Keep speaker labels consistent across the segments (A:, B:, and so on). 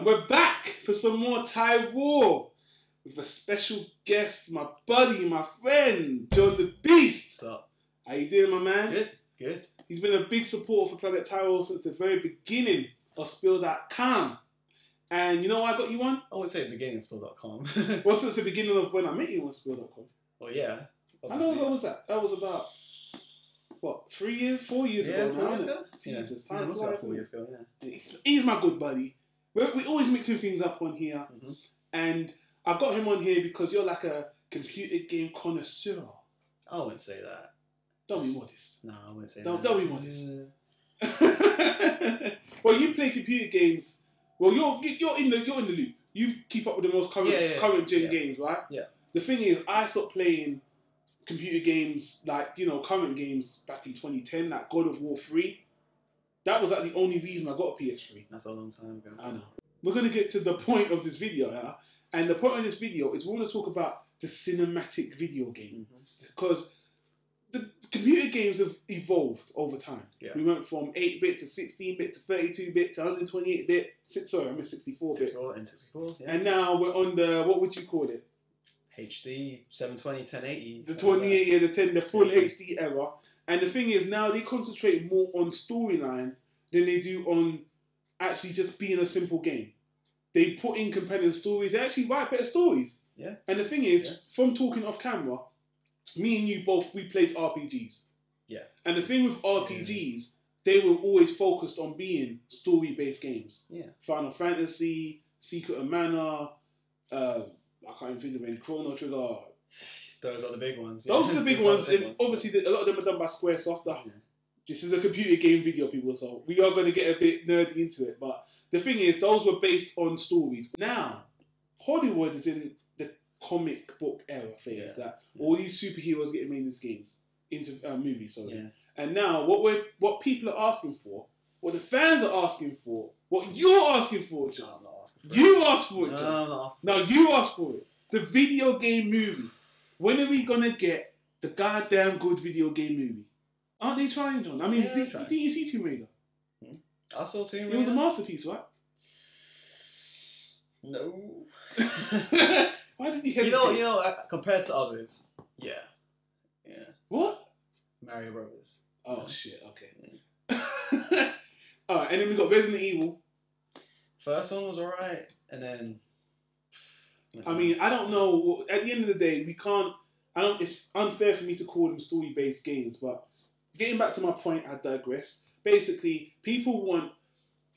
A: And we're back for some more TYRAW with a special guest, my buddy, my friend, John the Beast.
B: What's up?
A: How you doing, my man?
B: Good, good.
A: He's been a big supporter for Planet TYRAW since the very beginning of Spill.com. And you know what I got you on?
B: I wouldn't say the beginning of Spill.com.
A: Well, since the beginning of when I met you on Spill.com.
B: Well, yeah.
A: How long ago was that? That was about, what, 4 years ago now?
B: 4 years ago?
A: Jesus,
B: yeah,
A: time flies.
B: 4 years ago, yeah.
A: He's my good buddy. We always mixing things up on here.
B: Mm-hmm.
A: And I got him on here because you're like a computer game connoisseur.
B: I wouldn't say that.
A: Don't be modest.
B: No, I wouldn't say
A: Don't
B: that.
A: be modest. Well, you play computer games. Well, you're in the loop. You keep up with the most current gen games, right?
B: Yeah.
A: The thing is, I stopped playing computer games like current games back in 2010, like God of War 3. That was like the only reason I got a PS3.
B: That's a long time ago.
A: I know. We're gonna get to the point of this video, yeah? And the point of this video is we want to talk about the cinematic video game because the computer games have evolved over time. Yeah. We went from 8-bit to 16-bit to 32-bit to 128-bit. Sorry, I meant 64-bit.
B: 64 and 64, yeah.
A: And now we're on the, what would you call it?
B: HD, 720, 1080.
A: The 28, the full HD era. And the thing is, now they concentrate more on storyline than they do on actually just being a simple game. They put in compelling stories. They actually write better stories.
B: Yeah.
A: And the thing is, from talking off camera, me and you both, we played RPGs. Yeah. And the thing with RPGs, they were always focused on being story-based games. Yeah. Final Fantasy, Secret of Mana, I can't even think of any, Chrono Trigger.
B: Those are the big ones.
A: Yeah. Those are the big ones. And obviously, a lot of them are done by Squaresoft. This is a computer game video, people, so we are going to get a bit nerdy into it. But the thing is, those were based on stories. Now, Hollywood is in the comic book era phase. That all these superheroes getting made into movies. Sorry. Yeah. And now, what people are asking for, what the fans are asking for, what you're asking for, John.
B: I'm not asking for
A: you asked for it, John.
B: No, I'm not asking.
A: No, you asked for it. The video game movie. When are we gonna get the goddamn good video game movie? Aren't they trying, John? I mean, did you see Tomb Raider?
B: I saw Tomb Raider.
A: It was a masterpiece, right?
B: No.
A: Why did you hesitate?
B: Compared to others, yeah.
A: What?
B: Mario Brothers.
A: Oh shit. Okay. Yeah. All right, and then we got Resident Evil.
B: First one was alright, and then.
A: I mean, I don't know. At the end of the day, we can't. It's unfair for me to call them story-based games, but getting back to my point, I digress. Basically, people want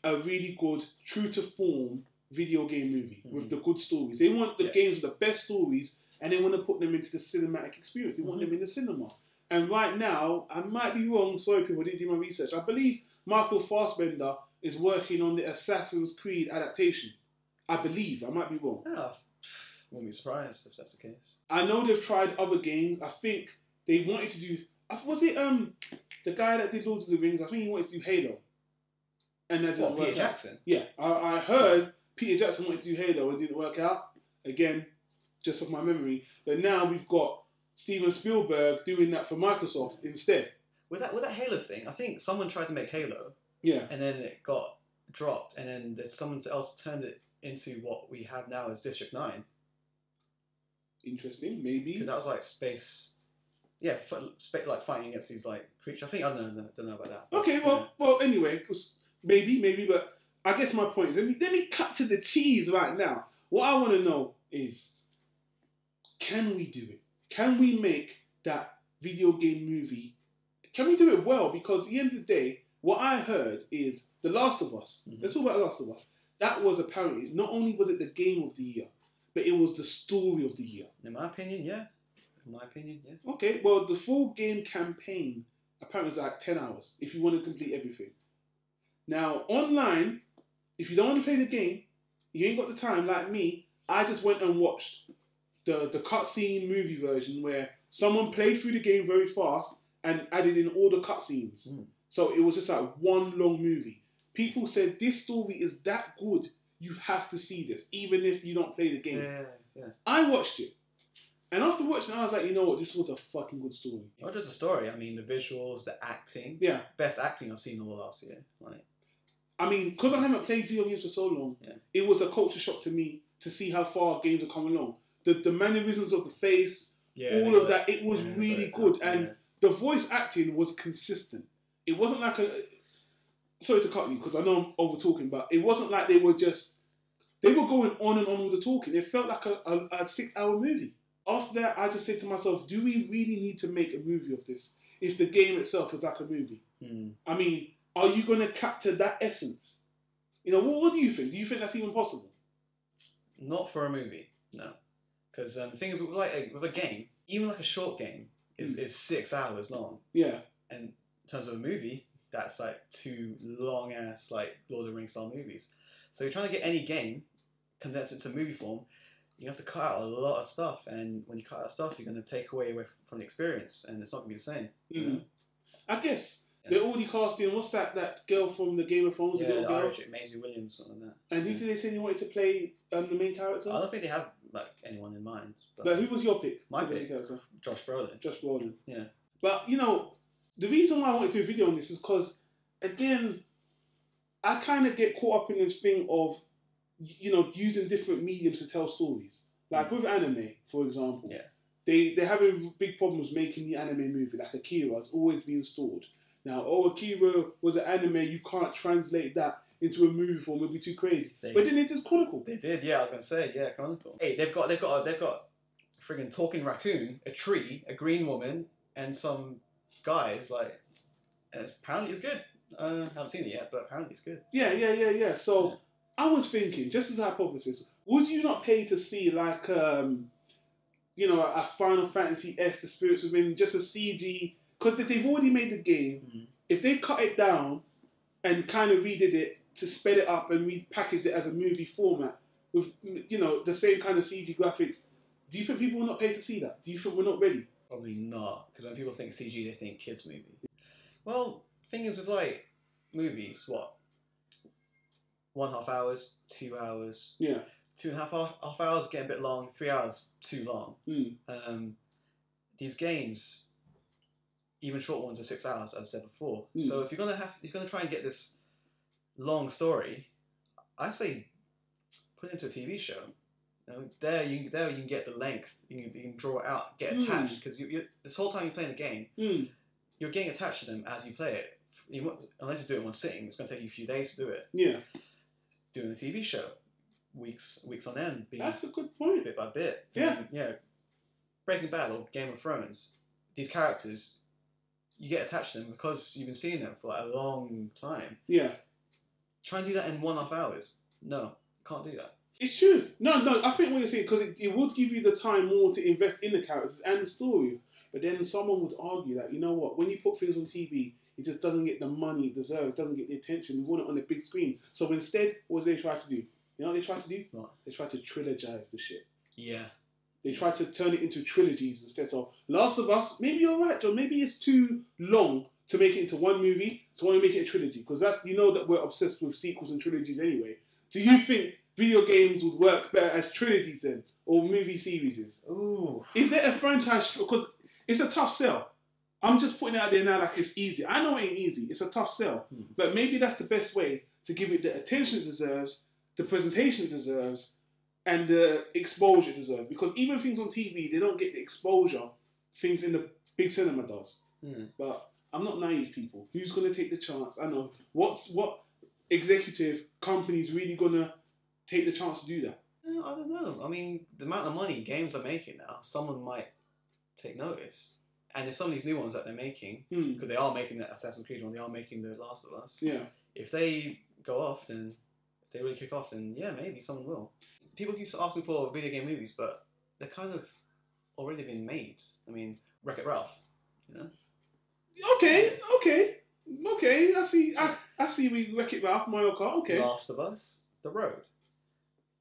A: a really good, true-to-form video game movie with the good stories. They want the games with the best stories, and they want to put them into the cinematic experience. They want them in the cinema. And right now, I might be wrong. Sorry, people, I didn't do my research. I believe Michael Fassbender is working on the Assassin's Creed adaptation. I believe. I might be wrong.
B: Yeah. Wouldn't be surprised if that's the case.
A: I know they've tried other games. I think they wanted to do. Was it the guy that did Lord of the Rings? I think he wanted to do Halo. And that didn't work
B: Peter Jackson?
A: Yeah, I heard Peter Jackson wanted to do Halo and it didn't work out. Again, just off my memory. But now we've got Steven Spielberg doing that for Microsoft instead.
B: With that Halo thing, I think someone tried to make Halo.
A: Yeah.
B: And then it got dropped, and then someone else turned it into what we have now as District 9.
A: Interesting, maybe.
B: Because that was like space, like fighting against these like creatures. I think I don't know about that.
A: Okay, well, anyway, maybe, but I guess my point is let me cut to the cheese right now. What I want to know is, can we do it? Can we make that video game movie? Can we do it well? Because at the end of the day, what I heard is The Last of Us. Let's talk about The Last of Us. That was apparently not only was it the game of the year, but it was the story of the year.
B: In my opinion, yeah.
A: Okay, well, the full game campaign apparently is like 10 hours if you want to complete everything. Now, online, if you don't want to play the game, you ain't got the time like me, I just went and watched the cutscene movie version where someone played through the game very fast and added in all the cutscenes. So it was just like one long movie. People said this story is that good. You have to see this, even if you don't play the game.
B: Yeah.
A: I watched it. And after watching it, I was like, you know what? This was a fucking good story.
B: Not just the story. I mean, the visuals, the acting.
A: Yeah.
B: Best acting I've seen all last year.
A: I mean, because I haven't played video games for so long, it was a culture shock to me to see how far games have come along. The mannerisms of the face, all of that, it was really good. And the voice acting was consistent. It wasn't like a... Sorry to cut you, because I know I'm over talking, but it wasn't like they were going on and on with the talking. It felt like a 6-hour movie. After that, I just said to myself, do we really need to make a movie of this if the game itself is like a movie? I mean, are you going to capture that essence? You know, what do you think? Do you think that's even possible?
B: Not for a movie, no. Because the thing is, with a game, even like a short game, is 6 hours long.
A: Yeah.
B: And in terms of a movie, that's like 2 long ass like Lord of the Rings style movies. So you're trying to get any game, condense it to movie form, you have to cut out a lot of stuff. And when you cut out stuff, you're going to take away from the experience, and it's not going to be the same. You know?
A: I guess they're already casting. What's that girl from the Game of Thrones?
B: Yeah,
A: the little girl?
B: Maisie Williams, something like that.
A: And who did they say they wanted to play the main character?
B: I don't think they have like anyone in mind.
A: But who was your pick?
B: My pick, Josh Brolin.
A: Josh Brolin.
B: Yeah.
A: But you know, the reason why I wanted to do a video on this is because, again, I kind of get caught up in this thing of, you know, using different mediums to tell stories. Like with anime, for example, they're having big problems making the anime movie. Like Akira has always been stalled. Now, Akira was an anime, you can't translate that into a movie form, it'll be too crazy. But then they just Chronicle.
B: They did, yeah, I was going to say, Chronicle. Hey, they've got a friggin' talking raccoon, a tree, a green woman, and some guys, like, and apparently it's good. I haven't seen it yet, but apparently it's good.
A: Yeah. So, I was thinking, just as a hypothesis, would you not pay to see, like, you know, a Final Fantasy S, The Spirits Within, just a CG... Because they've already made the game. If they cut it down and kind of redid it to sped it up and repackaged it as a movie format with, you know, the same kind of CG graphics, do you think people will not pay to see that? Do you think we're not ready?
B: Probably not. Because when people think CG, they think kids' movie. Well, thing is with like movies, what? 1.5 hours, 2 hours.
A: Yeah.
B: 2.5 hours get a bit long. 3 hours too long. These games. Even short ones are 6 hours, as I said before. So if you're gonna try and get this long story, I say put it into a TV show. You know, there you can get the length. You can draw it out, get attached, because this whole time you're playing the game, you're getting attached to them as you play it. Unless you do it in one sitting, it's gonna take you a few days to do it.
A: Yeah.
B: Doing a TV show, weeks on end.
A: That's a good point.
B: Bit by bit.
A: Yeah.
B: Breaking Bad or Game of Thrones. These characters. You get attached to them because you've been seeing them for like a long time. Yeah. Try and do that in 1.5 hours. No, can't do that.
A: It's true. No, I think what you're saying, because it would give you the time more to invest in the characters and the story. But then someone would argue that, you know what, when you put things on TV, it just doesn't get the money it deserves, doesn't get the attention. We want it on the big screen. So instead, what do they try to do? You know what they try to do? What? They try to trilogize the shit. Yeah. They try to turn it into trilogies instead. So Last of Us, maybe you're right, John. Maybe it's too long to make it into one movie. So I want to make it a trilogy, because that's, you know, that we're obsessed with sequels and trilogies anyway. Do you think video games would work better as trilogies then, or movie series? Ooh. Is there a franchise? Because it's a tough sell. I'm just putting it out there now like it's easy. I know it ain't easy. It's a tough sell. But maybe that's the best way to give it the attention it deserves, the presentation it deserves, and the exposure it deserves. Because even things on TV, they don't get the exposure things in the big cinema does. But I'm not naive, people. Who's going to take the chance? I know. What executive company's really going to take the chance to do that?
B: I don't know. I mean, the amount of money games are making now, someone might take notice. And if some of these new ones that they're making, because they are making the Assassin's Creed one, they are making The Last of Us. Yeah. If they go off, then if they really kick off, then yeah, maybe someone will. People keep asking for video game movies, but they're kind of already been made. I mean, Wreck-It Ralph, you know. Okay. I see. We Wreck-It Ralph, Mario Kart. Okay. Last of Us, The Road.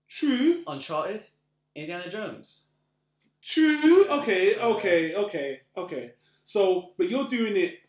A: True.
B: Uncharted, Indiana Jones.
A: True. Okay. So, but you're doing it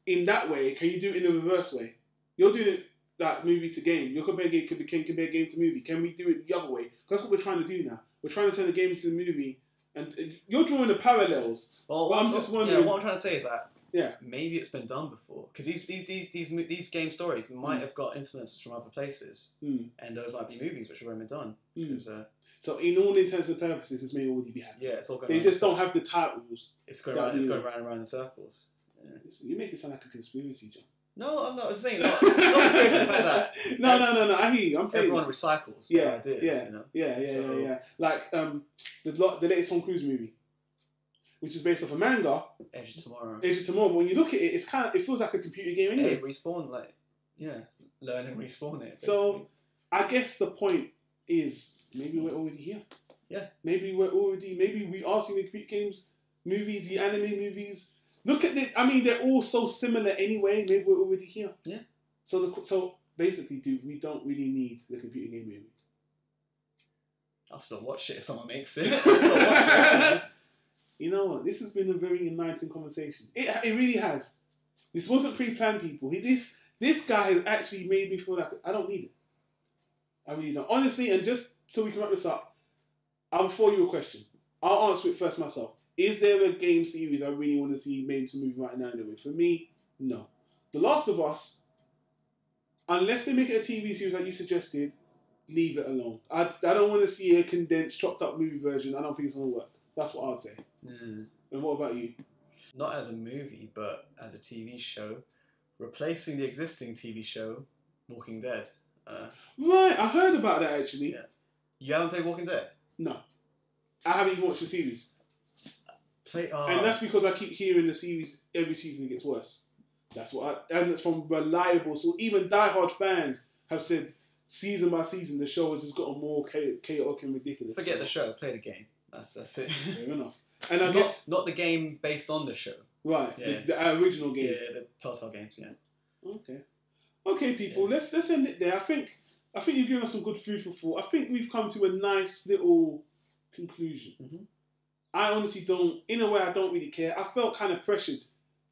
A: in that way. Can you do it in a reverse way? You're doing it like movie to game. You're comparing game to movie. Can we do it the other way? That's what we're trying to do now. We're trying to turn the game into the movie, and you're drawing the parallels.
B: Well, what I'm just wondering. Yeah, what I'm trying to say is that
A: Yeah.
B: Maybe it's been done before because these game stories might have got influences from other places, and those might be movies which have already been done.
A: So in all intents and purposes, this may already be happening.
B: Yeah, it's all going.
A: They just don't have the titles.
B: It's going round. It's going round and round in circles. Yeah.
A: You make it sound like a conspiracy, John.
B: No, I'm not. I was saying not conspiracy like that.
A: No. I hear you.
B: Everyone recycles their ideas.
A: Yeah.
B: You know?
A: Yeah. Like the latest Tom Cruise movie, which is based off a manga.
B: Edge of Tomorrow.
A: Edge of Tomorrow. But when you look at it, it feels like a computer game anyway.
B: Yeah, respawn learn and respawn it. Basically.
A: So I guess the point is maybe we're already here.
B: Yeah.
A: Maybe we are seeing the computer games movies, the anime movies. Look at I mean, they're all so similar anyway. Maybe we're already here.
B: Yeah.
A: So basically, we don't really need the computer game movie.
B: I'll still watch it if someone makes it. I'll still watch it.
A: You know what? This has been a very enlightening conversation. It really has. This wasn't pre-planned, people. This guy has actually made me feel like I don't need it. I really don't. Honestly, and just so we can wrap this up, I'll throw you a question. I'll answer it first myself. Is there a game series I really want to see made into a movie right now anyway? For me, no. The Last of Us, unless they make it a TV series like you suggested, leave it alone. I don't want to see a condensed, chopped up movie version. I don't think it's going to work. That's what I'd say. And what about you?
B: Not as a movie, but as a TV show, replacing the existing TV show, Walking Dead.
A: Right, I heard about that actually.
B: Yeah. You haven't played Walking Dead?
A: No. I haven't even watched the series. And that's because I keep hearing the series, every season it gets worse. And it's from reliable, so even diehard fans have said season by season the show has just gotten more chaotic and ridiculous.
B: Forget the show, play the game. That's it.
A: Fair enough. And I guess
B: not the game based on the show.
A: Right,
B: yeah.
A: the original game.
B: Yeah, the Telltale games, yeah.
A: Okay, people, let's end it there. I think you've given us some good food for thought. I think we've come to a nice little conclusion. I honestly don't, in a way, I don't really care. I felt kind of pressured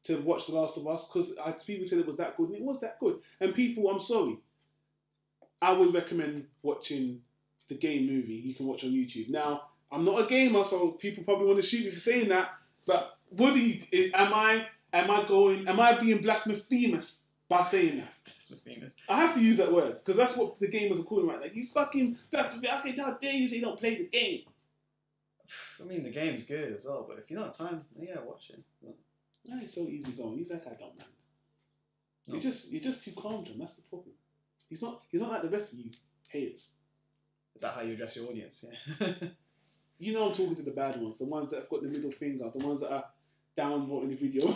A: to watch The Last of Us because people said it was that good, and it was that good. And people, I'm sorry, I would recommend watching the game movie you can watch on YouTube. Now, I'm not a gamer, so people probably want to shoot me for saying that, but what do you, am I being blasphemous by saying that?
B: Blasphemous.
A: I have to use that word, because that's what the gamers are calling right. Like, you fucking blasphemous, how dare you say you don't play the game?
B: I mean, the game's good as well, but if you don't have time, yeah, watch it.
A: No, he's so easy going. He's like, I don't mind. No. You're just too calm, John. That's the problem. He's not like the rest of you haters.
B: Is that how you address your audience? Yeah.
A: You know I'm talking to the bad ones, the ones that have got the middle finger, the ones that are downvoting the video.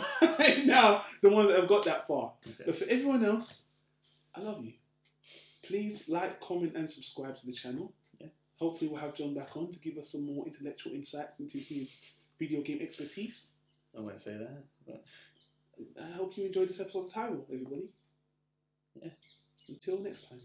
A: Now, the ones that have got that far. Okay. But for everyone else, I love you. Please like, comment, and subscribe to the channel. Hopefully we'll have John back on to give us some more intellectual insights into his video game expertise.
B: I wouldn't say that, but
A: I hope you enjoyed this episode of Tyro, everybody.
B: Yeah.
A: Until next time.